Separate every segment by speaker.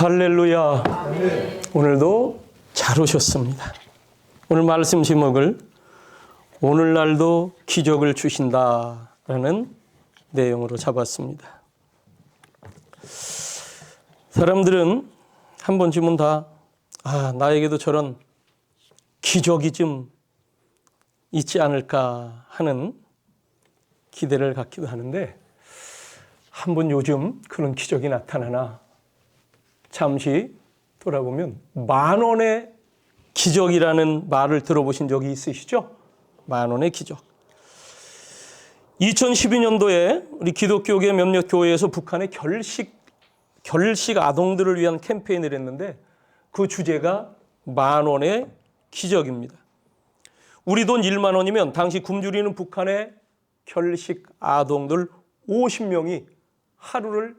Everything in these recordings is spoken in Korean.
Speaker 1: 할렐루야. 오늘도 잘 오셨습니다. 오늘 말씀 제목을 오늘날도 기적을 주신다라는 내용으로 잡았습니다. 사람들은 한 번쯤은 다 나에게도 저런 기적이 좀 있지 않을까 하는 기대를 갖기도 하는데, 한번 요즘 그런 기적이 나타나나 잠시 돌아보면 10,000원의 기적이라는 말을 들어보신 적이 있으시죠? 10,000원의 기적. 2012년도에 우리 기독교계 몇몇 교회에서 북한의 결식 아동들을 위한 캠페인을 했는데, 그 주제가 10,000원의 기적입니다. 우리 돈 10,000원이면 당시 굶주리는 북한의 결식 아동들 50명이 하루를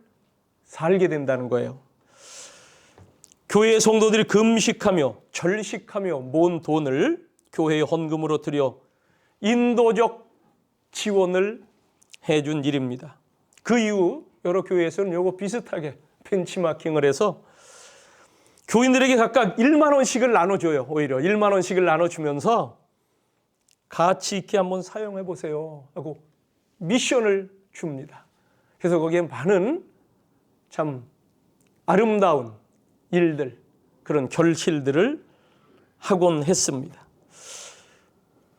Speaker 1: 살게 된다는 거예요. 교회의 성도들이 금식하며 절식하며 모은 돈을 교회에 헌금으로 드려 인도적 지원을 해준 일입니다. 그 이후 여러 교회에서는 이거 비슷하게 벤치마킹을 해서 교인들에게 각각 10,000원씩을 나눠줘요. 오히려 10,000원씩을 나눠주면서 가치 있게 한번 사용해 보세요 하고 미션을 줍니다. 그래서 거기에 많은 참 아름다운 일들, 그런 결실들을 하곤 했습니다.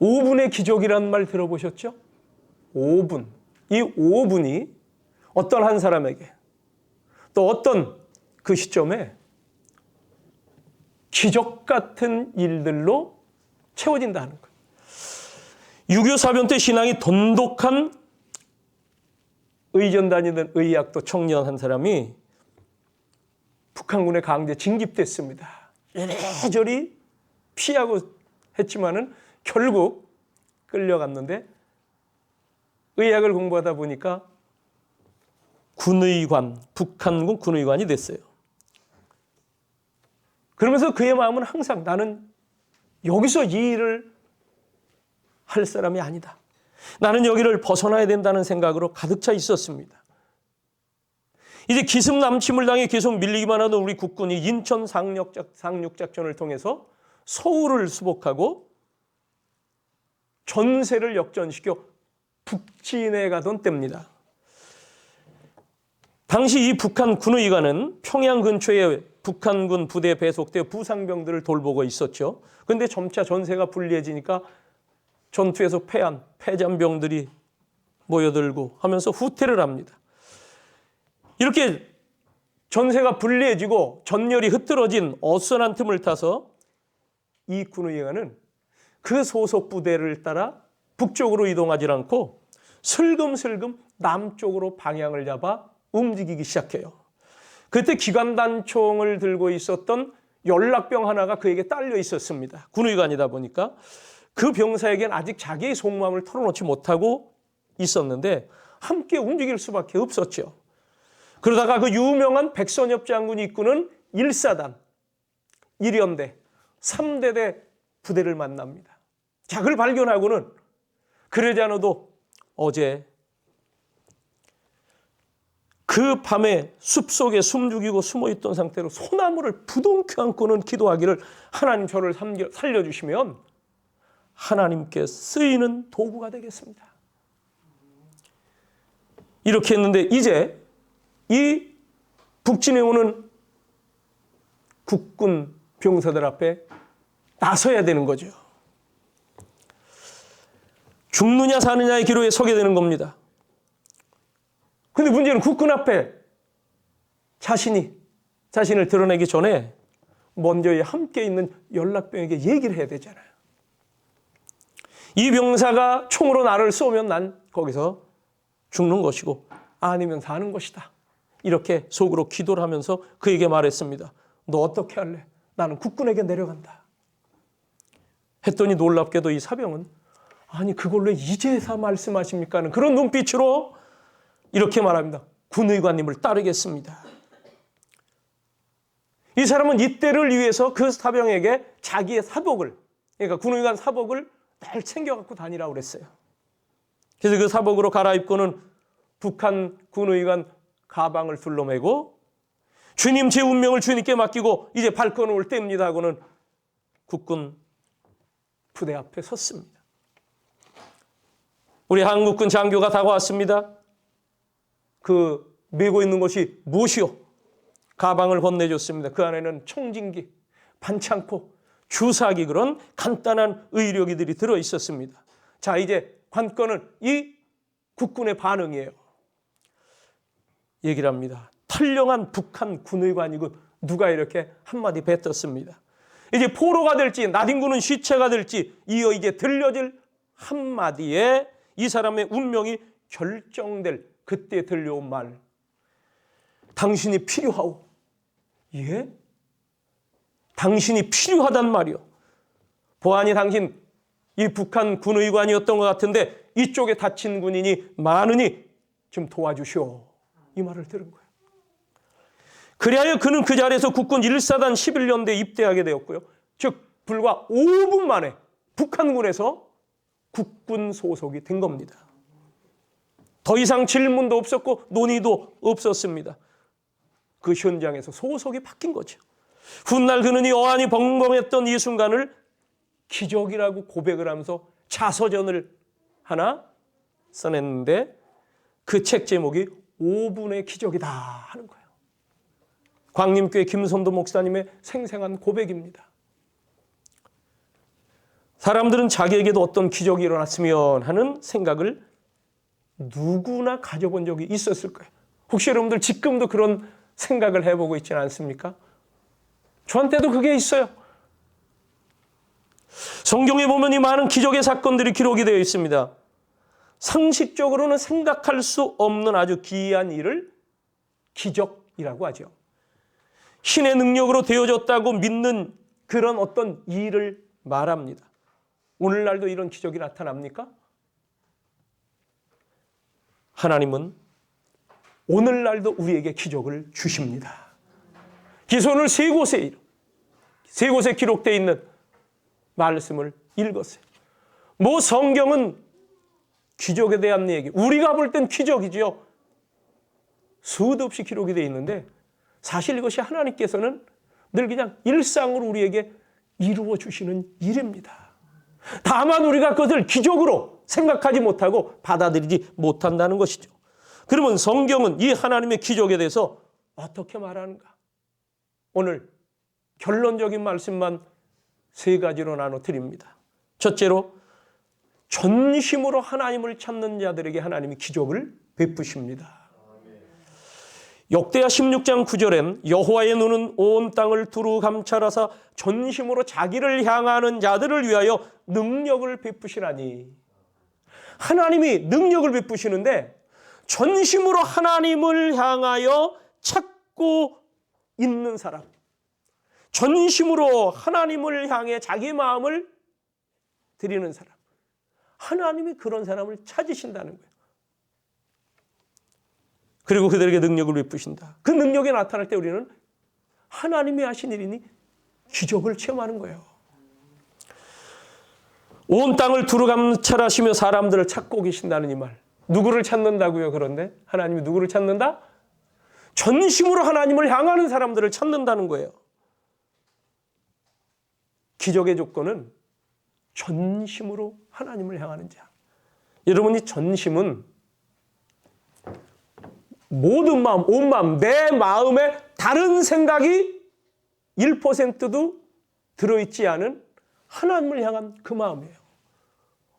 Speaker 1: 5분의 기적이라는 말 들어보셨죠? 5분. 이 5분이 어떤 한 사람에게 또 어떤 그 시점에 기적 같은 일들로 채워진다는 거예요. 6.25 사변 때 신앙이 돈독한 의전 다니던 의학도 청년 한 사람이 북한군에 강제 징집됐습니다. 이래저리 피하고 했지만은 결국 끌려갔는데, 의학을 공부하다 보니까 군의관, 북한군 군의관이 됐어요. 그러면서 그의 마음은 항상 나는 여기서 이 일을 할 사람이 아니다. 나는 여기를 벗어나야 된다는 생각으로 가득 차 있었습니다. 이제 기습남침을 당해 계속 밀리기만 하던 우리 국군이 인천 상륙작전을 통해서 서울을 수복하고 전세를 역전시켜 북진해 가던 때입니다. 당시 이 북한 군의관은 평양 근처에 북한군 부대에 배속되어 부상병들을 돌보고 있었죠. 그런데 점차 전세가 불리해지니까 전투에서 패한 패잔병들이 모여들고 하면서 후퇴를 합니다. 이렇게 전세가 불리해지고 전열이 흐트러진 어수선한 틈을 타서 이 군의관은 그 소속 부대를 따라 북쪽으로 이동하지 않고 슬금슬금 남쪽으로 방향을 잡아 움직이기 시작해요. 그때 기관단총을 들고 있었던 연락병 하나가 그에게 딸려 있었습니다. 군의관이다 보니까 그 병사에겐 아직 자기의 속마음을 털어놓지 못하고 있었는데 함께 움직일 수밖에 없었죠. 그러다가 그 유명한 백선엽 장군이 이끄는 1사단, 1연대, 3대대 부대를 만납니다. 자, 그걸 발견하고는 그러지 않아도 어제 그 밤에 숲속에 숨죽이고 숨어있던 상태로 소나무를 부둥켜 안고는 기도하기를, 하나님 저를 살려주시면 하나님께 쓰이는 도구가 되겠습니다. 이렇게 했는데 이제 이 북진해 오는 국군 병사들 앞에 나서야 되는 거죠. 죽느냐 사느냐의 기로에 서게 되는 겁니다. 근데 문제는 국군 앞에 자신을 드러내기 전에 먼저 함께 있는 연락병에게 얘기를 해야 되잖아요. 이 병사가 총으로 나를 쏘면 난 거기서 죽는 것이고 아니면 사는 것이다. 이렇게 속으로 기도를 하면서 그에게 말했습니다. 너 어떻게 할래? 나는 국군에게 내려간다. 했더니 놀랍게도 이 사병은 아니 그걸 왜 이제서 말씀하십니까? 하는 그런 눈빛으로 이렇게 말합니다. 군의관님을 따르겠습니다. 이 사람은 이때를 위해서 그 사병에게 자기의 사복을, 그러니까 군의관 사복을 날 챙겨갖고 다니라고 그랬어요. 그래서 그 사복으로 갈아입고는 북한 군의관 가방을 둘러매고 주님 제 운명을 주님께 맡기고 이제 발걸음 올 때입니다 하고는 국군 부대 앞에 섰습니다. 우리 한국군 장교가 다가왔습니다. 그 메고 있는 것이 무엇이요? 가방을 건네줬습니다. 그 안에는 청진기, 반창포, 주사기 그런 간단한 의료기들이 들어있었습니다. 자, 이제 관건은 이 국군의 반응이에요. 얘기를 합니다. 털령한 북한 군의관이고 누가 이렇게 한마디 뱉었습니다. 이제 포로가 될지 나딘군은 시체가 될지 이어 이제 들려질 한마디에 이 사람의 운명이 결정될 그때 들려온 말. 당신이 필요하오. 예? 당신이 필요하단 말이요. 보아하니 당신 이 북한 군의관이었던 것 같은데 이쪽에 다친 군인이 많으니 좀 도와주시오. 이 말을 들은 거예요. 그리하여 그는 그 자리에서 국군 1사단 11년대에 입대하게 되었고요. 즉 불과 5분 만에 북한군에서 국군 소속이 된 겁니다. 더 이상 질문도 없었고 논의도 없었습니다. 그 현장에서 소속이 바뀐 거죠. 훗날 그는 이 어안이 벙벙했던 이 순간을 기적이라고 고백을 하면서 자서전을 하나 써냈는데 그 책 제목이 5분의 기적이다 하는 거예요. 광림교회 김선도 목사님의 생생한 고백입니다. 사람들은 자기에게도 어떤 기적이 일어났으면 하는 생각을 누구나 가져본 적이 있었을 거예요. 혹시 여러분들 지금도 그런 생각을 해보고 있지는 않습니까? 저한테도 그게 있어요. 성경에 보면 이 많은 기적의 사건들이 기록이 되어 있습니다. 상식적으로는 생각할 수 없는 아주 기이한 일을 기적이라고 하죠. 신의 능력으로 되어졌다고 믿는 그런 어떤 일을 말합니다. 오늘날도 이런 기적이 나타납니까? 하나님은 오늘날도 우리에게 기적을 주십니다. 기존을 세 곳에 기록되어 있는 말씀을 읽었어요. 뭐 성경은 기적에 대한 얘기, 우리가 볼 땐 기적이지요. 수도 없이 기록이 되어 있는데 사실 이것이 하나님께서는 늘 그냥 일상으로 우리에게 이루어 주시는 일입니다. 다만 우리가 그것을 기적으로 생각하지 못하고 받아들이지 못한다는 것이죠. 그러면 성경은 이 하나님의 기적에 대해서 어떻게 말하는가? 오늘 결론적인 말씀만 세 가지로 나눠 드립니다. 첫째로 전심으로 하나님을 찾는 자들에게 하나님이 기적을 베푸십니다. 역대하 16장 9절엔 여호와의 눈은 온 땅을 두루 감찰하사 전심으로 자기를 향하는 자들을 위하여 능력을 베푸시라니. 하나님이 능력을 베푸시는데 전심으로 하나님을 향하여 찾고 있는 사람, 전심으로 하나님을 향해 자기 마음을 드리는 사람, 하나님이 그런 사람을 찾으신다는 거예요. 그리고 그들에게 능력을 베푸신다. 그 능력이 나타날 때 우리는 하나님이 하신 일이니 기적을 체험하는 거예요. 온 땅을 두루 감찰하시며 사람들을 찾고 계신다는 이 말. 누구를 찾는다고요? 그런데 하나님이 누구를 찾는다? 전심으로 하나님을 향하는 사람들을 찾는다는 거예요. 기적의 조건은 전심으로 하나님을 향하는 자. 여러분, 이 전심은 모든 마음, 온 마음, 내 마음에 다른 생각이 1%도 들어있지 않은 하나님을 향한 그 마음이에요.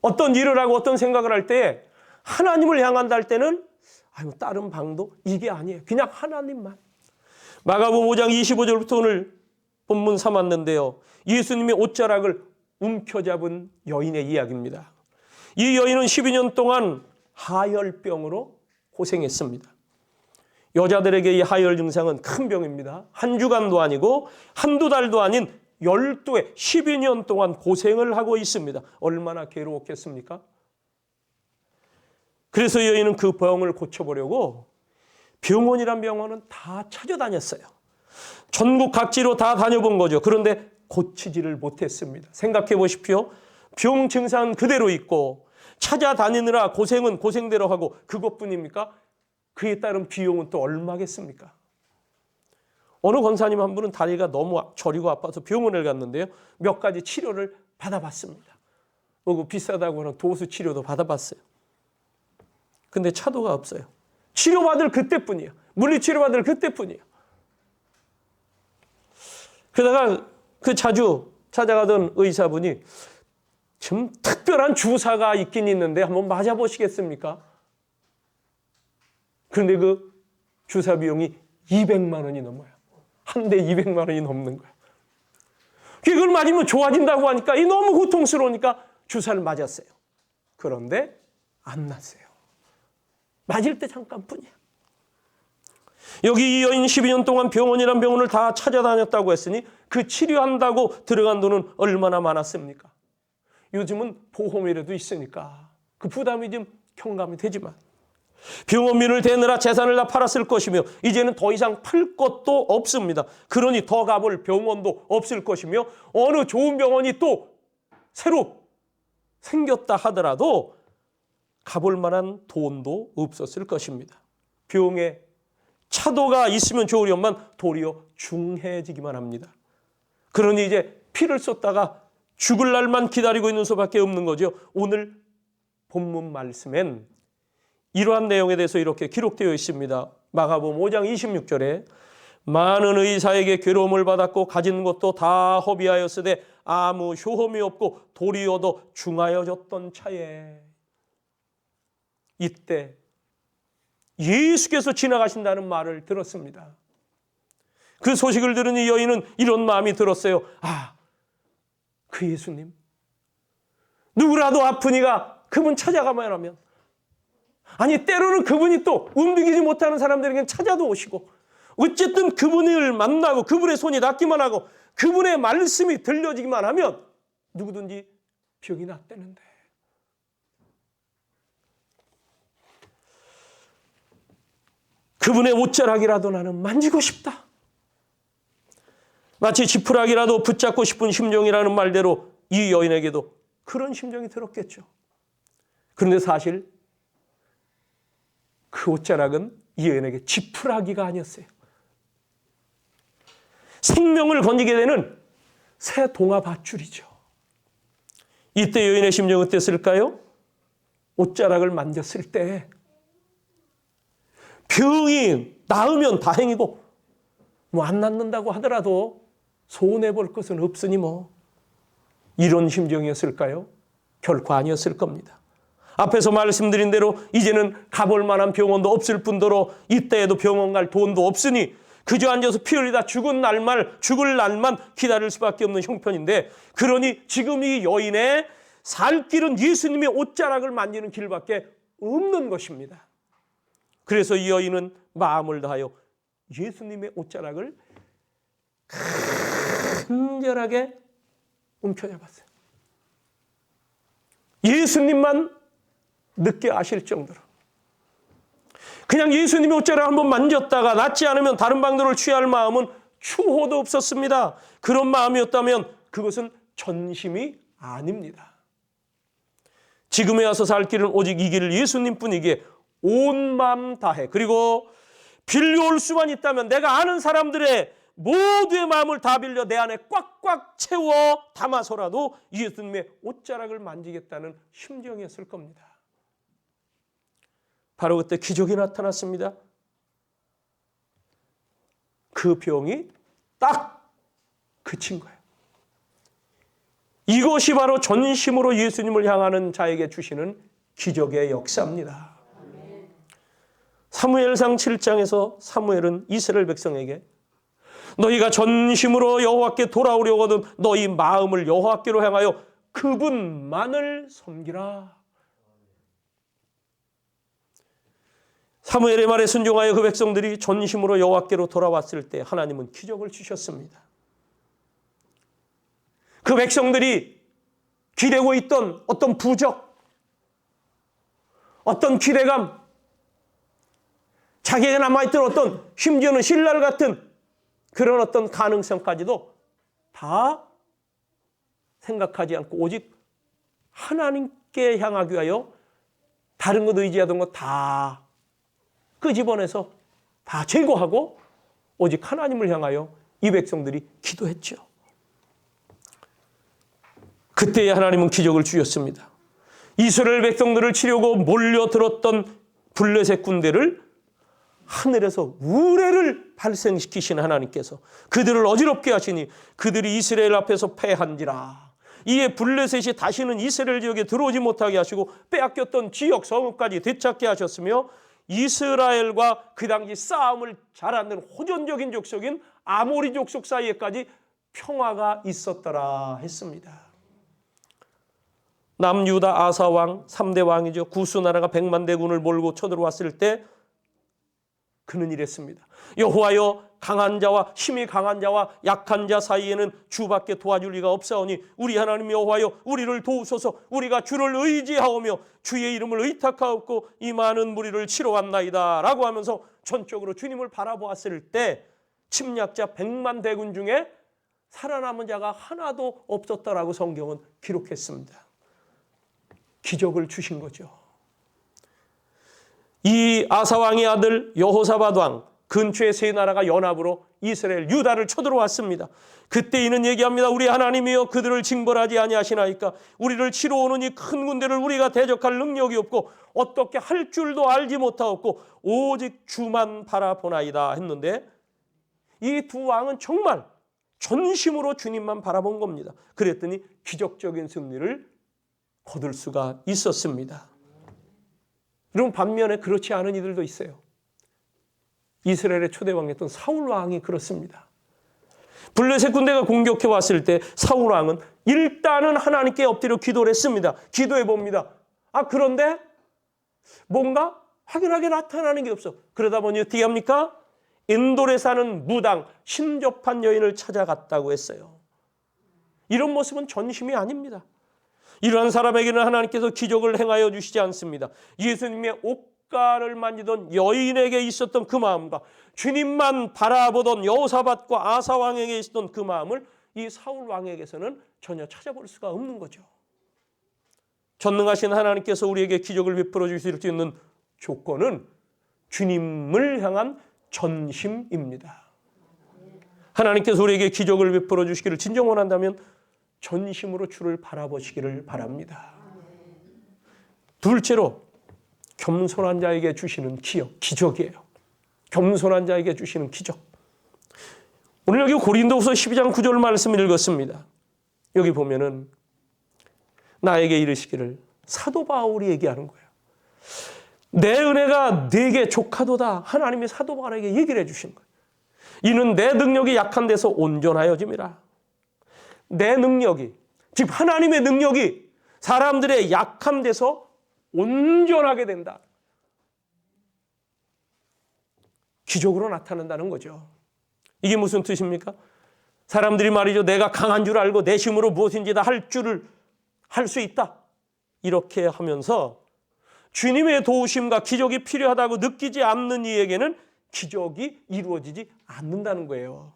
Speaker 1: 어떤 일을 하고 어떤 생각을 할 때 하나님을 향한다 할 때는 다른 방도 이게 아니에요. 그냥 하나님만. 마가복음 5장 25절부터 오늘 본문 삼았는데요. 예수님의 옷자락을 움켜잡은 여인의 이야기입니다. 이 여인은 12년 동안 하혈병으로 고생했습니다. 여자들에게 이 하혈 증상은 큰 병입니다. 한 주간도 아니고 한두 달도 아닌 12해 12년 동안 고생을 하고 있습니다. 얼마나 괴로웠겠습니까? 그래서 여인은 그 병을 고쳐보려고 병원이란 병원은 다 찾아다녔어요. 전국 각지로 다 다녀본 거죠. 그런데 고치지를 못했습니다. 생각해 보십시오. 병 증상은 그대로 있고 찾아다니느라 고생은 고생대로 하고 그것뿐입니까? 그에 따른 비용은 또 얼마겠습니까? 어느 권사님 한 분은 다리가 너무 저리고 아파서 병원을 갔는데요. 몇 가지 치료를 받아봤습니다. 그 비싸다고 하는 도수 치료도 받아봤어요. 근데 차도가 없어요. 치료받을 그때뿐이에요. 물리치료받을 그때뿐이에요. 그러다가 그 자주 찾아가던 의사분이 좀 특별한 주사가 있긴 있는데 한번 맞아보시겠습니까? 그런데 그 주사 비용이 200만 원이 넘어요. 한 대 200만 원이 넘는 거예요. 그걸 맞으면 좋아진다고 하니까 이 너무 고통스러우니까 주사를 맞았어요. 그런데 안 났어요. 맞을 때 잠깐뿐이야. 여기 이 여인 12년 동안 병원이란 병원을 다 찾아다녔다고 했으니 그 치료한다고 들어간 돈은 얼마나 많았습니까? 요즘은 보험이라도 있으니까 그 부담이 좀 경감이 되지만 병원비를 대느라 재산을 다 팔았을 것이며 이제는 더 이상 팔 것도 없습니다. 그러니 더 가볼 병원도 없을 것이며 어느 좋은 병원이 또 새로 생겼다 하더라도 가볼 만한 돈도 없었을 것입니다. 병에 차도가 있으면 좋으련만 도리어 중해지기만 합니다. 그러니 이제 피를 쏟다가 죽을 날만 기다리고 있는 수밖에 없는 거죠. 오늘 본문 말씀엔 이러한 내용에 대해서 이렇게 기록되어 있습니다. 마가복음 5장 26절에 많은 의사에게 괴로움을 받았고 가진 것도 다 허비하였으되 아무 효험이 없고 도리어도 중하여졌던 차에 이때 예수께서 지나가신다는 말을 들었습니다. 그 소식을 들은 이 여인은 이런 마음이 들었어요. 그 예수님 누구라도 아프니가 그분 찾아가만 하면, 아니 때로는 그분이 또 움직이지 못하는 사람들에게 찾아도 오시고 어쨌든 그분을 만나고 그분의 손이 닿기만 하고 그분의 말씀이 들려지기만 하면 누구든지 병이 낫다는데, 그분의 옷자락이라도 나는 만지고 싶다. 마치 지푸라기라도 붙잡고 싶은 심정이라는 말대로 이 여인에게도 그런 심정이 들었겠죠. 그런데 사실 그 옷자락은 이 여인에게 지푸라기가 아니었어요. 생명을 건지게 되는 새 동화밧줄이죠. 이때 여인의 심정은 어땠을까요? 옷자락을 만졌을 때 병이 나으면 다행이고 안 낫는다고 하더라도 손해볼 것은 없으니 이런 심정이었을까요? 결코 아니었을 겁니다. 앞에서 말씀드린 대로 이제는 가볼 만한 병원도 없을 뿐더러 이때에도 병원 갈 돈도 없으니 그저 앉아서 피 흘리다 죽을 날만 기다릴 수밖에 없는 형편인데, 그러니 지금 이 여인의 살 길은 예수님의 옷자락을 만지는 길밖에 없는 것입니다. 그래서 이 여인은 마음을 다하여 예수님의 옷자락을 간절하게 움켜잡았어요. 예수님만 늦게 아실 정도로. 그냥 예수님의 옷자락 한번 만졌다가 낫지 않으면 다른 방도를 취할 마음은 추호도 없었습니다. 그런 마음이었다면 그것은 전심이 아닙니다. 지금에 와서 살 길은 오직 이 길을 예수님뿐이기에 온 마음 다해, 그리고 빌려올 수만 있다면 내가 아는 사람들의 모두의 마음을 다 빌려 내 안에 꽉꽉 채워 담아서라도 예수님의 옷자락을 만지겠다는 심정이었을 겁니다. 바로 그때 기적이 나타났습니다. 그 병이 딱 그친 거예요. 이것이 바로 전심으로 예수님을 향하는 자에게 주시는 기적의 역사입니다. 사무엘상 7장에서 사무엘은 이스라엘 백성에게 너희가 전심으로 여호와께 돌아오려거든 너희 마음을 여호와께로 향하여 그분만을 섬기라. 사무엘의 말에 순종하여 그 백성들이 전심으로 여호와께로 돌아왔을 때 하나님은 기적을 주셨습니다. 그 백성들이 기대고 있던 어떤 부적, 어떤 기대감, 자기에게 남아있던 어떤 심지어는 신랄 같은 그런 어떤 가능성까지도 다 생각하지 않고 오직 하나님께 향하기 위하여 다른 것 의지하던 것 다 끄집어내서 다 제거하고 오직 하나님을 향하여 이 백성들이 기도했죠. 그때에 하나님은 기적을 주셨습니다. 이스라엘 백성들을 치려고 몰려들었던 블레셋 군대를 하늘에서 우레를 발생시키신 하나님께서 그들을 어지럽게 하시니 그들이 이스라엘 앞에서 패한지라. 이에 블레셋이 다시는 이스라엘 지역에 들어오지 못하게 하시고 빼앗겼던 지역 성읍까지 되찾게 하셨으며 이스라엘과 그 당시 싸움을 잘하는 호전적인 족속인 아모리 족속 사이에까지 평화가 있었더라 했습니다. 남유다 아사왕 3대 왕이죠. 구스나라가 100만 대군을 몰고 쳐들어왔을 때 그는 이랬습니다. 여호와여, 강한 자와 힘이 강한 자와 약한 자 사이에는 주밖에 도와줄 리가 없사오니 우리 하나님 여호와여, 우리를 도우소서. 우리가 주를 의지하오며 주의 이름을 의탁하옵고 이 많은 무리를 치러 왔나이다 라고 하면서 전적으로 주님을 바라보았을 때 침략자 100만 대군 중에 살아남은 자가 하나도 없었다라고 성경은 기록했습니다. 기적을 주신 거죠. 이 아사왕의 아들 여호사밧 왕, 근처의 세 나라가 연합으로 이스라엘 유다를 쳐들어왔습니다. 그때 이는 얘기합니다. 우리 하나님이여, 그들을 징벌하지 아니하시나이까? 우리를 치러 오는 이 큰 군대를 우리가 대적할 능력이 없고 어떻게 할 줄도 알지 못하옵고 오직 주만 바라보나이다 했는데 이 두 왕은 정말 전심으로 주님만 바라본 겁니다. 그랬더니 기적적인 승리를 거둘 수가 있었습니다. 여러분, 반면에 그렇지 않은 이들도 있어요. 이스라엘의 초대왕이었던 사울 왕이 그렇습니다. 블레셋 군대가 공격해 왔을 때 사울 왕은 일단은 하나님께 엎드려 기도를 했습니다. 기도해 봅니다. 그런데 뭔가 확연하게 나타나는 게 없어. 그러다 보니 어떻게 합니까? 엔돌에 사는 무당 신접한 여인을 찾아갔다고 했어요. 이런 모습은 전심이 아닙니다. 이러한 사람에게는 하나님께서 기적을 행하여 주시지 않습니다. 예수님의 옷가를 만지던 여인에게 있었던 그 마음과 주님만 바라보던 여호사밧과 아사왕에게 있었던 그 마음을 이 사울 왕에게서는 전혀 찾아볼 수가 없는 거죠. 전능하신 하나님께서 우리에게 기적을 베풀어 주실 수 있는 조건은 주님을 향한 전심입니다. 하나님께서 우리에게 기적을 베풀어 주시기를 진정 원한다면 전심으로 주를 바라보시기를 바랍니다. 둘째로 겸손한 자에게 주시는 기적이에요. 겸손한 자에게 주시는 기적. 오늘 여기 고린도후서 12장 9절 말씀을 읽었습니다. 여기 보면은 나에게 이르시기를, 사도 바울이 얘기하는 거예요. 내 은혜가 네게 족하도다. 하나님이 사도 바울에게 얘기를 해주신 거예요. 이는 내 능력이 약한 데서 온전하여짐이라. 내 능력이, 즉 하나님의 능력이 사람들의 약한 데서 온전하게 된다. 기적으로 나타난다는 거죠. 이게 무슨 뜻입니까? 사람들이 말이죠, 내가 강한 줄 알고 내 힘으로 무엇인지 다 할 수 있다, 이렇게 하면서 주님의 도우심과 기적이 필요하다고 느끼지 않는 이에게는 기적이 이루어지지 않는다는 거예요.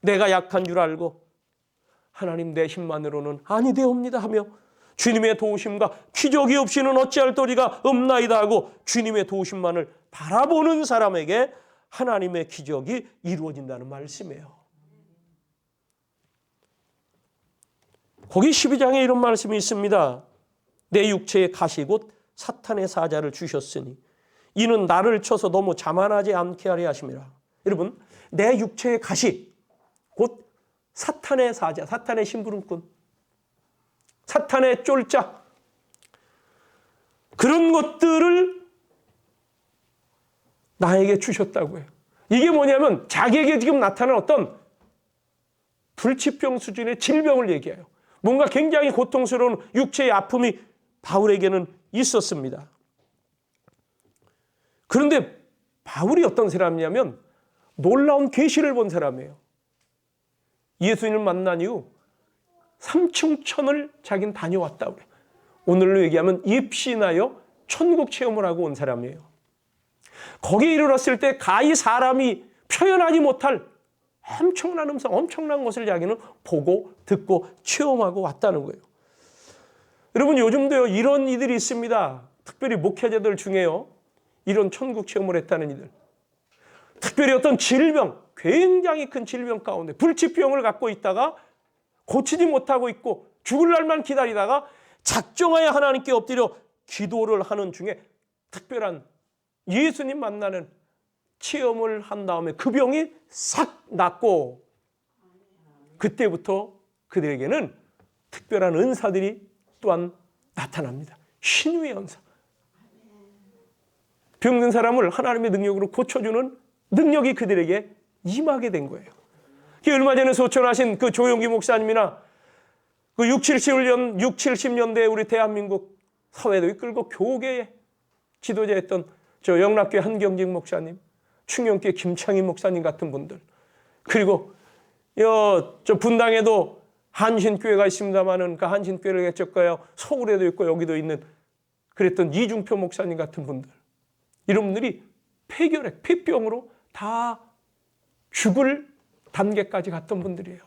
Speaker 1: 내가 약한 줄 알고 하나님 내 힘만으로는 아니되옵니다 하며 주님의 도우심과 기적이 없이는 어찌할 도리가 없나이다 하고 주님의 도우심만을 바라보는 사람에게 하나님의 기적이 이루어진다는 말씀이에요. 거기 12장에 이런 말씀이 있습니다. 내 육체의 가시 곧 사탄의 사자를 주셨으니 이는 나를 쳐서 너무 자만하지 않게 하려 하심이라. 여러분, 내 육체의 가시 곧 사탄의 사자, 사탄의 심부름꾼, 사탄의 쫄자, 그런 것들을 나에게 주셨다고 해요. 이게 뭐냐면 자기에게 지금 나타난 어떤 불치병 수준의 질병을 얘기해요. 뭔가 굉장히 고통스러운 육체의 아픔이 바울에게는 있었습니다. 그런데 바울이 어떤 사람이냐면 놀라운 계시를 본 사람이에요. 예수님을 만난 이후 삼층천을 자기는 다녀왔다고 그래요. 오늘로 얘기하면 입신하여 천국 체험을 하고 온 사람이에요. 거기에 이르렀을 때 가히 사람이 표현하지 못할 엄청난 음성, 엄청난 것을 자기는 보고 듣고 체험하고 왔다는 거예요. 여러분, 요즘도요 이런 이들이 있습니다. 특별히 목회자들 중에요, 이런 천국 체험을 했다는 이들. 특별히 어떤 질병, 굉장히 큰 질병 가운데 불치병을 갖고 있다가 고치지 못하고 있고 죽을 날만 기다리다가 작정하여 하나님께 엎드려 기도를 하는 중에 특별한 예수님 만나는 체험을 한 다음에 그 병이 싹 낫고 그때부터 그들에게는 특별한 은사들이 또한 나타납니다. 신유의 은사. 병든 사람을 하나님의 능력으로 고쳐주는 능력이 그들에게 임하게 된 거예요. 얼마 전에 소천하신 그 조용기 목사님이나 그 70년대 우리 대한민국 사회도 이끌고 교계의 지도자였던 저 영락교회 한경직 목사님, 충영교회 김창희 목사님 같은 분들, 그리고 저 분당에도 한신교회가 있습니다만은 그 한신교회를 개척하여 서울에도 있고 여기도 있는 그랬던 이중표 목사님 같은 분들, 이런 분들이 폐결핵, 폐병으로 다 죽을 단계까지 갔던 분들이에요.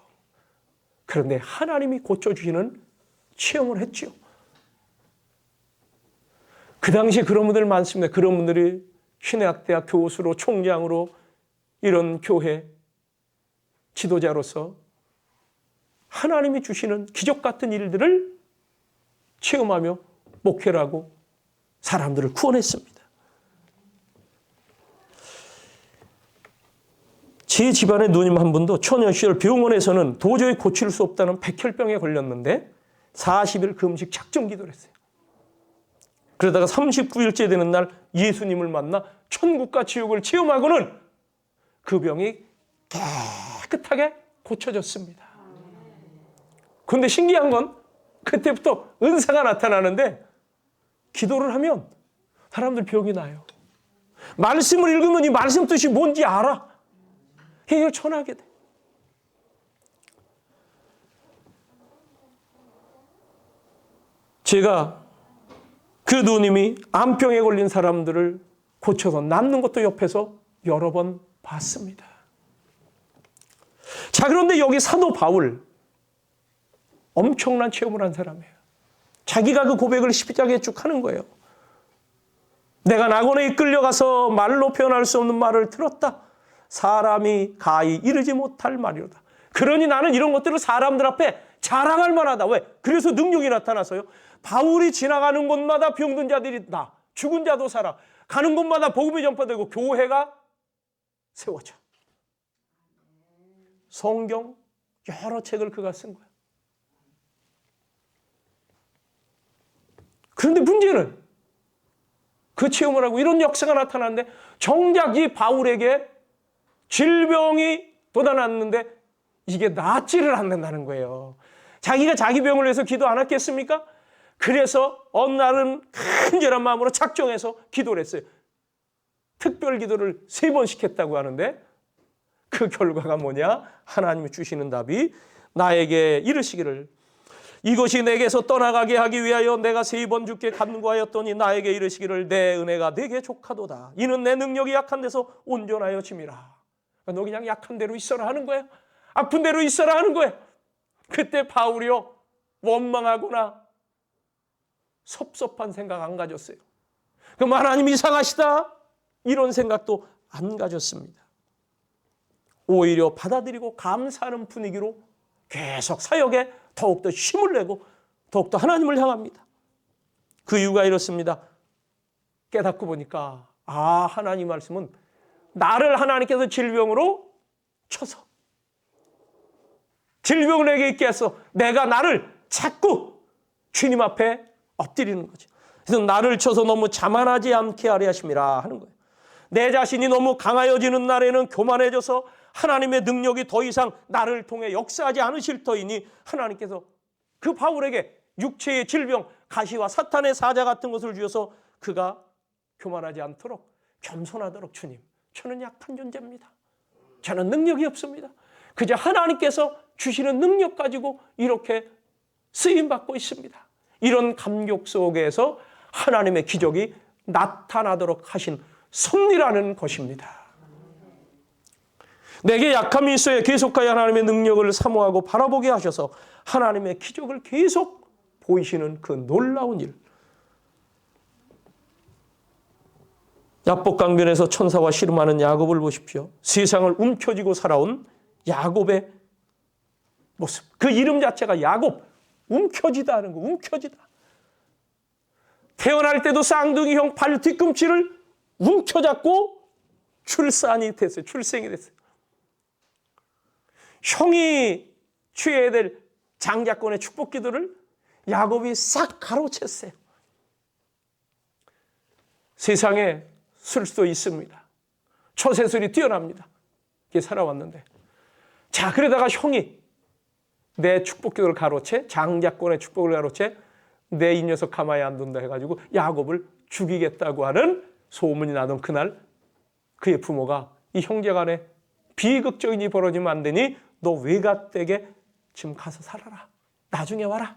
Speaker 1: 그런데 하나님이 고쳐주시는 체험을 했죠. 그 당시 그런 분들 많습니다. 그런 분들이 신학대학 교수로, 총장으로, 이런 교회 지도자로서 하나님이 주시는 기적 같은 일들을 체험하며 목회를 하고 사람들을 구원했습니다. 제 집안의 누님 한 분도 초년 시절 병원에서는 도저히 고칠 수 없다는 백혈병에 걸렸는데 40일 금식 작정 기도를 했어요. 그러다가 39일째 되는 날 예수님을 만나 천국과 지옥을 체험하고는 그 병이 깨끗하게 고쳐졌습니다. 그런데 신기한 건 그때부터 은사가 나타나는데 기도를 하면 사람들 병이 나요. 말씀을 읽으면 이 말씀 뜻이 뭔지 알아. 이걸 전하게 돼. 제가 그 누님이 암병에 걸린 사람들을 고쳐서 낫는 것도 옆에서 여러 번 봤습니다. 자, 그런데 여기 사도 바울, 엄청난 체험을 한 사람이에요. 자기가 그 고백을 십자가에 쭉 하는 거예요. 내가 낙원에 이끌려가서 말로 표현할 수 없는 말을 들었다. 사람이 가히 이르지 못할 말이로다. 그러니 나는 이런 것들을 사람들 앞에 자랑할 만하다. 왜? 그래서 능력이 나타나서요. 바울이 지나가는 곳마다 병든 자들이 나, 죽은 자도 살아. 가는 곳마다 복음이 전파되고 교회가 세워져. 성경 여러 책을 그가 쓴 거야. 그런데 문제는 그 체험을 하고 이런 역사가 나타나는데 정작 이 바울에게 질병이 돋아났는데 이게 낫지를 않는다는 거예요. 자기가 자기 병을 위해서 기도 안 했겠습니까? 그래서 어느 날은 간절한 마음으로 작정해서 기도를 했어요. 특별 기도를 3번씩 했다고 하는데 그 결과가 뭐냐? 하나님이 주시는 답이 나에게 이르시기를 이것이 내게서 떠나가게 하기 위하여 내가 3번 주께 간구하였더니 나에게 이르시기를 내 은혜가 내게 족하도다. 이는 내 능력이 약한 데서 온전하여 짐이라. 너 그냥 약한 대로 있어라 하는 거예요. 아픈 대로 있어라 하는 거예요. 그때 바울이요, 원망하거나 섭섭한 생각 안 가졌어요. 그럼 하나님 이상하시다 이런 생각도 안 가졌습니다. 오히려 받아들이고 감사하는 분위기로 계속 사역에 더욱더 힘을 내고 더욱더 하나님을 향합니다. 그 이유가 이렇습니다. 깨닫고 보니까 하나님 말씀은 나를 하나님께서 질병으로 쳐서 질병을 내게 있게 해서 내가 나를 자꾸 주님 앞에 엎드리는 거죠. 그래서 나를 쳐서 너무 자만하지 않게 하려 하심이라 하는 거예요. 내 자신이 너무 강하여지는 날에는 교만해져서 하나님의 능력이 더 이상 나를 통해 역사하지 않으실 터이니 하나님께서 그 바울에게 육체의 질병, 가시와 사탄의 사자 같은 것을 주셔서 그가 교만하지 않도록 겸손하도록 주님, 저는 약한 존재입니다. 저는 능력이 없습니다. 그저 하나님께서 주시는 능력 가지고 이렇게 쓰임받고 있습니다. 이런 감격 속에서 하나님의 기적이 나타나도록 하신 섭리라는 것입니다. 내게 약함이 있어야 계속하여 하나님의 능력을 사모하고 바라보게 하셔서 하나님의 기적을 계속 보이시는 그 놀라운 일. 야복 강변에서 천사와 씨름하는 야곱을 보십시오. 세상을 움켜쥐고 살아온 야곱의 모습. 그 이름 자체가 야곱, 움켜쥐다 하는 거, 움켜쥐다. 태어날 때도 쌍둥이형 발 뒤꿈치를 움켜잡고 출산이 됐어요. 출생이 됐어요. 형이 취해야 될 장자권의 축복 기도를 야곱이 싹 가로챘어요. 세상에 술수도 있습니다. 처세술이 뛰어납니다. 이렇게 살아왔는데. 자, 그러다가 형이 내 축복 기도를 가로채, 장자권의 축복을 가로채, 내 이 녀석 가만히 안 둔다 해가지고 야곱을 죽이겠다고 하는 소문이 나던 그날 그의 부모가 이 형제 간에 비극적인 일이 벌어지면 안 되니 너 외갓댁에 지금 가서 살아라. 나중에 와라.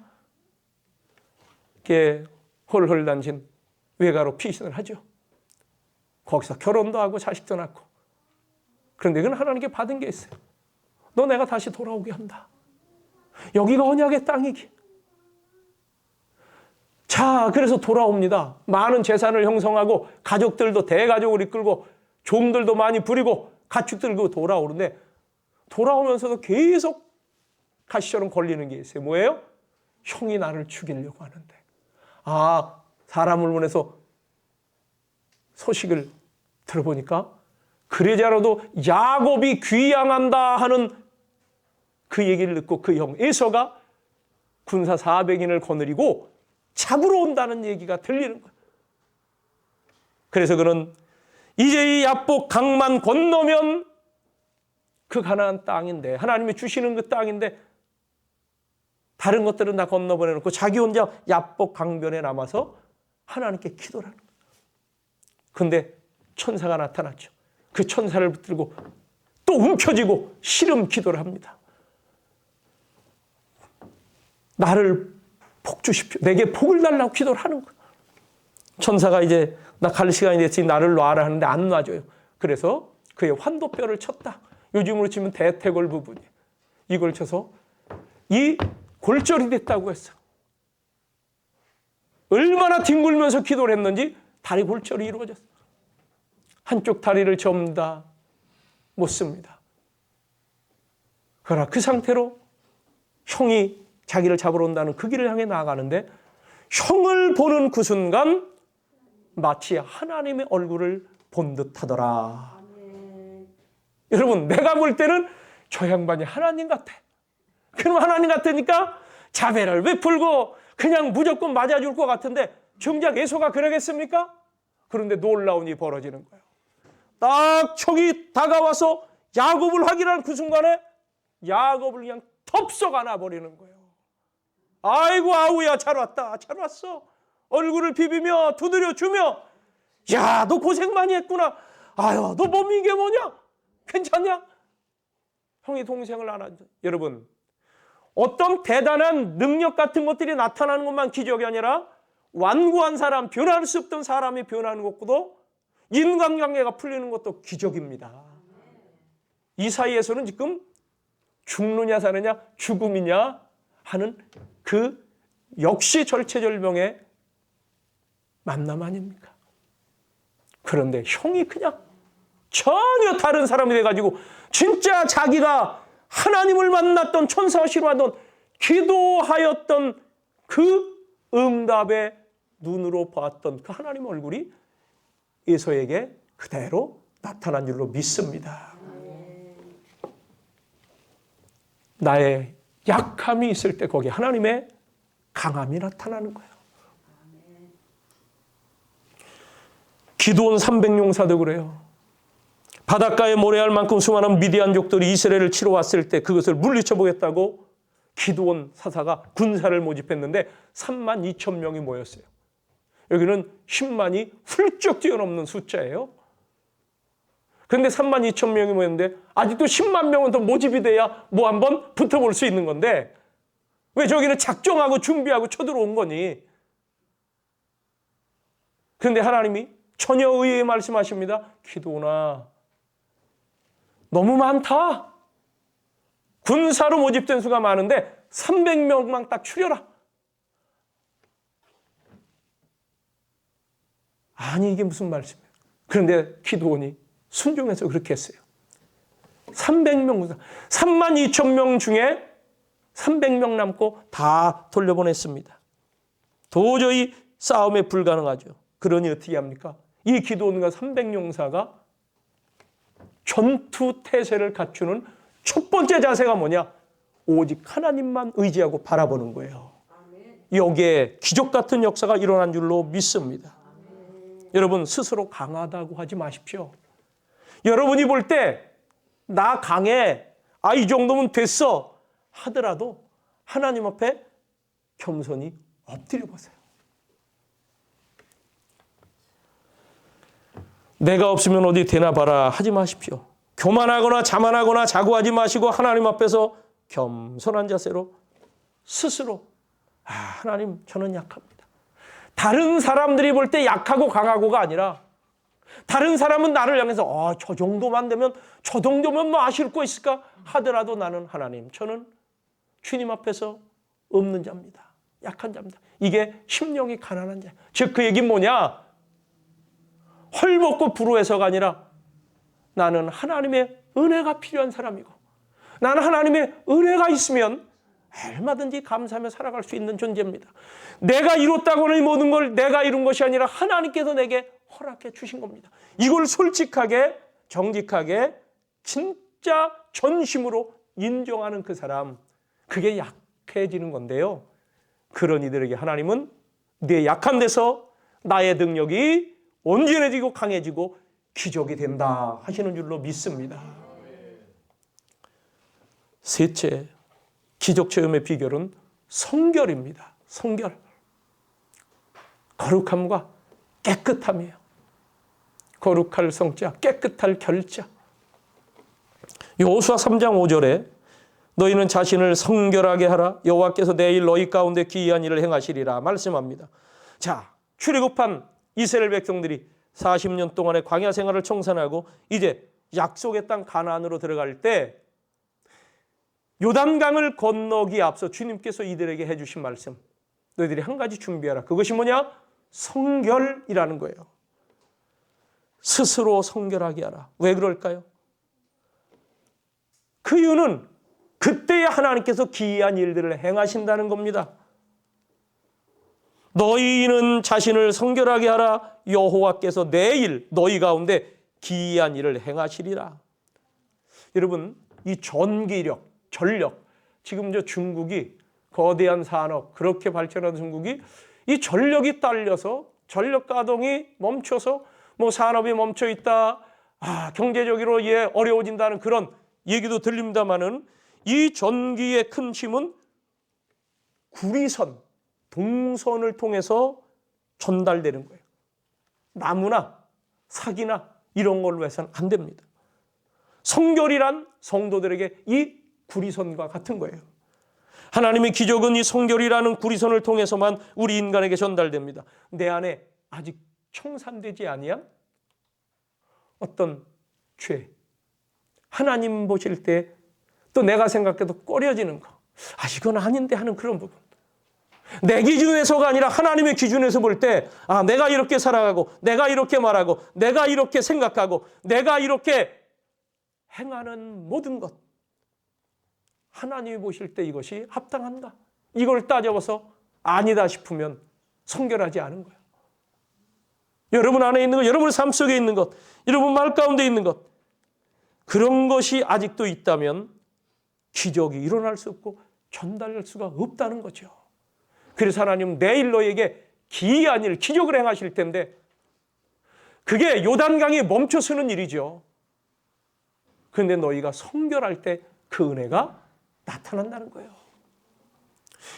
Speaker 1: 이렇게 홀홀단신 외가로 피신을 하죠. 거기서 결혼도 하고 자식도 낳고. 그런데 그건 하나님께 받은 게 있어요. 너 내가 다시 돌아오게 한다. 여기가 언약의 땅이기. 자, 그래서 돌아옵니다. 많은 재산을 형성하고 가족들도 대가족을 이끌고 종들도 많이 부리고 가축들 들고 돌아오는데 돌아오면서도 계속 가시처럼 걸리는 게 있어요. 뭐예요? 형이 나를 죽이려고 하는데. 아, 사람을 보내서 소식을 들어보니까 그러자라도 야곱이 귀양한다 하는 그 얘기를 듣고 그 형 에서가 군사 400인을 거느리고 잡으러 온다는 얘기가 들리는 거예요. 그래서 그는 이제 이 야복 강만 건너면 그 가나안 땅인데 하나님이 주시는 그 땅인데 다른 것들은 다 건너보내놓고 자기 혼자 야복 강변에 남아서 하나님께 기도를 하는 거예요. 그런데 천사가 나타났죠. 그 천사를 붙들고 또 움켜쥐고 씨름 기도를 합니다. 나를 복 주십시오. 내게 복을 달라고 기도를 하는 거예요. 천사가 이제 나 갈 시간이 됐으니 나를 놔라 하는데 안 놔줘요. 그래서 그의 환도뼈를 쳤다. 요즘으로 치면 대퇴골 부분이에요. 이걸 쳐서 이 골절이 됐다고 했어. 얼마나 뒹굴면서 기도를 했는지 다리 골절이 이루어졌어. 한쪽 다리를 전부 다 못 씁니다. 그러나 그 상태로 형이 자기를 잡으러 온다는 그 길을 향해 나아가는데 형을 보는 그 순간 마치 하나님의 얼굴을 본 듯하더라. 여러분, 내가 볼 때는 저 양반이 하나님 같아. 그럼 하나님 같으니까 자배를 베풀고 그냥 무조건 맞아줄 것 같은데 정작 에서가 그러겠습니까? 그런데 놀라운 일이 벌어지는 거예요. 딱 적이 다가와서 야곱을 확인한 그 순간에 야곱을 그냥 덥석 안아버리는 거예요. 아이고 아우야 잘 왔다. 잘 왔어. 얼굴을 비비며 두드려 주며 야, 너 고생 많이 했구나. 아유, 너 몸이 이게 뭐냐? 괜찮냐? 형이 동생을 안아줘. 여러분, 어떤 대단한 능력 같은 것들이 나타나는 것만 기적이 아니라 완고한 사람, 변할 수 없던 사람이 변하는 것도 인간관계가 풀리는 것도 기적입니다. 이 사이에서는 지금 죽느냐 사느냐 죽음이냐 하는 그 역시 절체절명의 만남 아닙니까? 그런데 형이 그냥 전혀 다른 사람이 돼가지고 진짜 자기가 하나님을 만났던 천사와 씨름하던 기도하였던 그 응답의 눈으로 봤던 그 하나님 얼굴이 에서에게 그대로 나타난 줄로 믿습니다. 나의 약함이 있을 때 거기에 하나님의 강함이 나타나는 거예요. 기드온 300용사도 그래요. 바닷가에 모래알 만큼 수많은 미디안족들이 이스라엘을 치러 왔을 때 그것을 물리쳐 보겠다고 기드온 사사가 군사를 모집했는데 32,000명이 모였어요. 여기는 10만이 훌쩍 뛰어넘는 숫자예요. 그런데 32,000명이 모였는데 아직도 10만 명은 더 모집이 돼야 뭐 한번 붙어볼 수 있는 건데 왜 저기는 작정하고 준비하고 쳐들어온 거니? 그런데 하나님이 처녀 의에 말씀하십니다. 기드온아, 너무 많다. 군사로 모집된 수가 많은데 300명만 딱 추려라. 아니 이게 무슨 말씀이에요? 그런데 기드온이 순종해서 그렇게 했어요. 300명, 3만 2천 명 중에 300명 남고 다 돌려보냈습니다. 도저히 싸움에 불가능하죠. 그러니 어떻게 합니까? 이 기드온과 300용사가 전투 태세를 갖추는 첫 번째 자세가 뭐냐? 오직 하나님만 의지하고 바라보는 거예요. 여기에 기적 같은 역사가 일어난 줄로 믿습니다. 여러분, 스스로 강하다고 하지 마십시오. 여러분이 볼 때 나 강해, 이 정도면 됐어 하더라도 하나님 앞에 겸손히 엎드려 보세요. 내가 없으면 어디 되나 봐라 하지 마십시오. 교만하거나 자만하거나 자고하지 마시고 하나님 앞에서 겸손한 자세로 스스로 하나님, 저는 약합니다. 다른 사람들이 볼 때 약하고 강하고가 아니라 다른 사람은 나를 향해서 저 정도만 되면, 저 정도면 뭐 아실 거 있을까 하더라도 나는 하나님, 저는 주님 앞에서 없는 자입니다. 약한 자입니다. 이게 심령이 가난한 자. 즉 그 얘기는 뭐냐? 헐벗고 불우해서가 아니라 나는 하나님의 은혜가 필요한 사람이고, 나는 하나님의 은혜가 있으면 얼마든지 감사하며 살아갈 수 있는 존재입니다. 내가 이뤘다고 하는 모든 걸 내가 이룬 것이 아니라 하나님께서 내게 허락해 주신 겁니다. 이걸 솔직하게, 정직하게, 진짜 전심으로 인정하는 그 사람, 그게 약해지는 건데요. 그런 이들에게 하나님은 내 약한 데서 나의 능력이 온전해지고 강해지고 기적이 된다 하시는 줄로 믿습니다. 셋째, 기적 체험의 비결은 성결입니다. 성결. 거룩함과 깨끗함이에요. 거룩할 성자, 깨끗할 결자. 여호수아 3장 5절에 너희는 자신을 성결하게 하라. 여호와께서 내일 너희 가운데 기이한 일을 행하시리라 말씀합니다. 자, 출애굽한 이스라엘 백성들이 40년 동안의 광야 생활을 청산하고 이제 약속의 땅 가나안으로 들어갈 때 요단강을 건너기 앞서 주님께서 이들에게 해주신 말씀, 너희들이 한 가지 준비하라. 그것이 뭐냐? 성결이라는 거예요. 스스로 성결하게 하라. 왜 그럴까요? 그 이유는 그때야 하나님께서 기이한 일들을 행하신다는 겁니다. 너희는 자신을 성결하게 하라. 여호와께서 내일 너희 가운데 기이한 일을 행하시리라. 여러분, 이 전기력, 전력, 지금 저 중국이 거대한 산업, 그렇게 발전한 중국이 이 전력이 딸려서 전력 가동이 멈춰서 뭐 산업이 멈춰 있다, 경제적으로 어려워진다는 그런 얘기도 들립니다만은 이 전기의 큰 힘은 구리선, 동선을 통해서 전달되는 거예요. 나무나 사기나 이런 걸로 해서는 안 됩니다. 성결이란 성도들에게 이 구리선과 같은 거예요. 하나님의 기적은 이 성결이라는 구리선을 통해서만 우리 인간에게 전달됩니다. 내 안에 아직 청산되지 아니한 어떤 죄, 하나님 보실 때 또 내가 생각해도 꺼려지는 거, 이건 아닌데 하는 그런 부분, 내 기준에서가 아니라 하나님의 기준에서 볼 때 내가 이렇게 살아가고 내가 이렇게 말하고 내가 이렇게 생각하고 내가 이렇게 행하는 모든 것, 하나님이 보실 때 이것이 합당한가? 이걸 따져봐서 아니다 싶으면 성결하지 않은 거예요. 여러분 안에 있는 것, 여러분 삶 속에 있는 것, 여러분 말 가운데 있는 것, 그런 것이 아직도 있다면 기적이 일어날 수 없고 전달할 수가 없다는 거죠. 그래서 하나님은 내일 너에게 기이한 일, 기적을 행하실 텐데 그게 요단강이 멈춰서는 일이죠. 그런데 너희가 성결할 때 그 은혜가 나타난다는 거예요.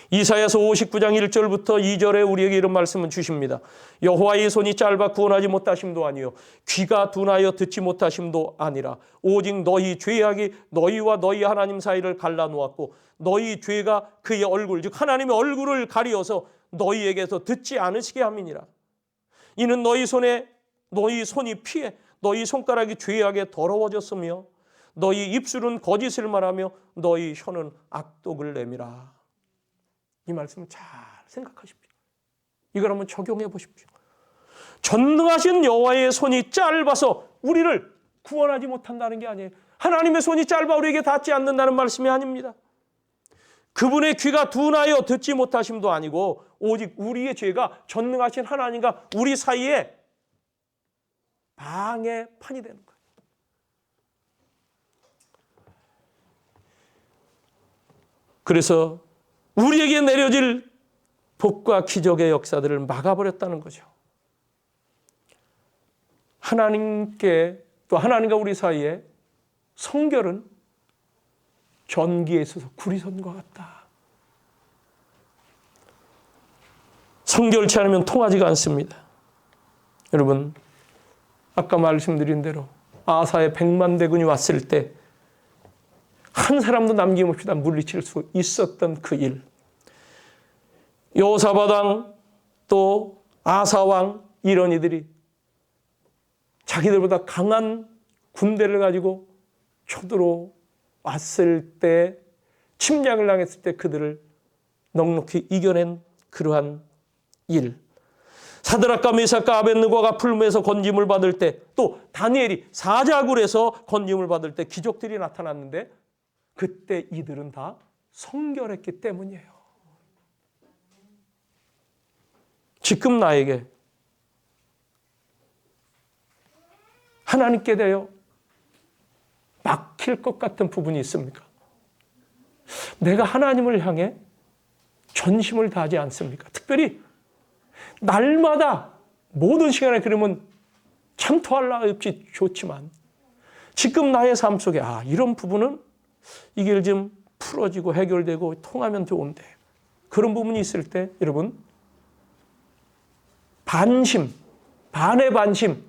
Speaker 1: 이사야서 59장 1절부터 2절에 우리에게 이런 말씀을 주십니다. 여호와의 손이 짧아 구원하지 못하심도 아니요 귀가 둔하여 듣지 못하심도 아니라 오직 너희 죄악이 너희와 너희 하나님 사이를 갈라놓았고 너희 죄가 그의 얼굴 즉 하나님의 얼굴을 가리어서 너희에게서 듣지 않으시게 함이니라. 이는 너희 손이 피해 너희 손가락이 죄악에 더러워졌으며 너희 입술은 거짓을 말하며 너희 혀는 악독을 내밀어. 이 말씀을 잘 생각하십시오. 이걸 한번 적용해 보십시오. 전능하신 여호와의 손이 짧아서 우리를 구원하지 못한다는 게 아니에요. 하나님의 손이 짧아 우리에게 닿지 않는다는 말씀이 아닙니다. 그분의 귀가 둔하여 듣지 못하심도 아니고 오직 우리의 죄가 전능하신 하나님과 우리 사이에 방해판이 되는 거예요. 그래서 우리에게 내려질 복과 기적의 역사들을 막아버렸다는 거죠. 하나님께 또 하나님과 우리 사이에 성결은 전기에 있어서 구리선과 같다. 성결치 않으면 통하지가 않습니다. 여러분, 아까 말씀드린 대로 아사의 100만 대군이 왔을 때 한 사람도 남김없이 다 물리칠 수 있었던 그 일. 여호사밧 왕 또 아사 왕 이런 이들이 자기들보다 강한 군대를 가지고 쳐들어왔을 때, 침략을 당했을 때 그들을 넉넉히 이겨낸 그러한 일. 사드락과 메삭과 아벳느고가 풀무에서 건짐을 받을 때, 또 다니엘이 사자굴에서 건짐을 받을 때 기적들이 나타났는데 그때 이들은 다 성결했기 때문이에요. 지금 나에게 하나님께 대하여 막힐 것 같은 부분이 있습니까? 내가 하나님을 향해 전심을 다하지 않습니까? 특별히 날마다 모든 시간에 그러면 참 토할 나위 없이 좋지만 지금 나의 삶 속에 이런 부분은 이게 좀 풀어지고 해결되고 통하면 좋은데 그런 부분이 있을 때 여러분 반심, 반의 반심,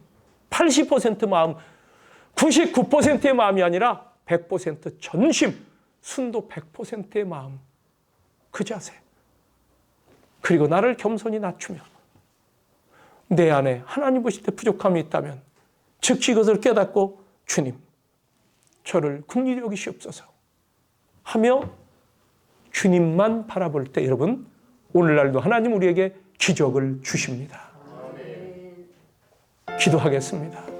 Speaker 1: 80% 마음, 99%의 마음이 아니라 100% 전심, 순도 100%의 마음, 그 자세. 그리고 나를 겸손히 낮추며 내 안에 하나님 보실 때 부족함이 있다면 즉시 그것을 깨닫고 주님, 저를 긍휼히 여기시옵소서 하며 주님만 바라볼 때 여러분 오늘날도 하나님 우리에게 기적을 주십니다. 기도하겠습니다.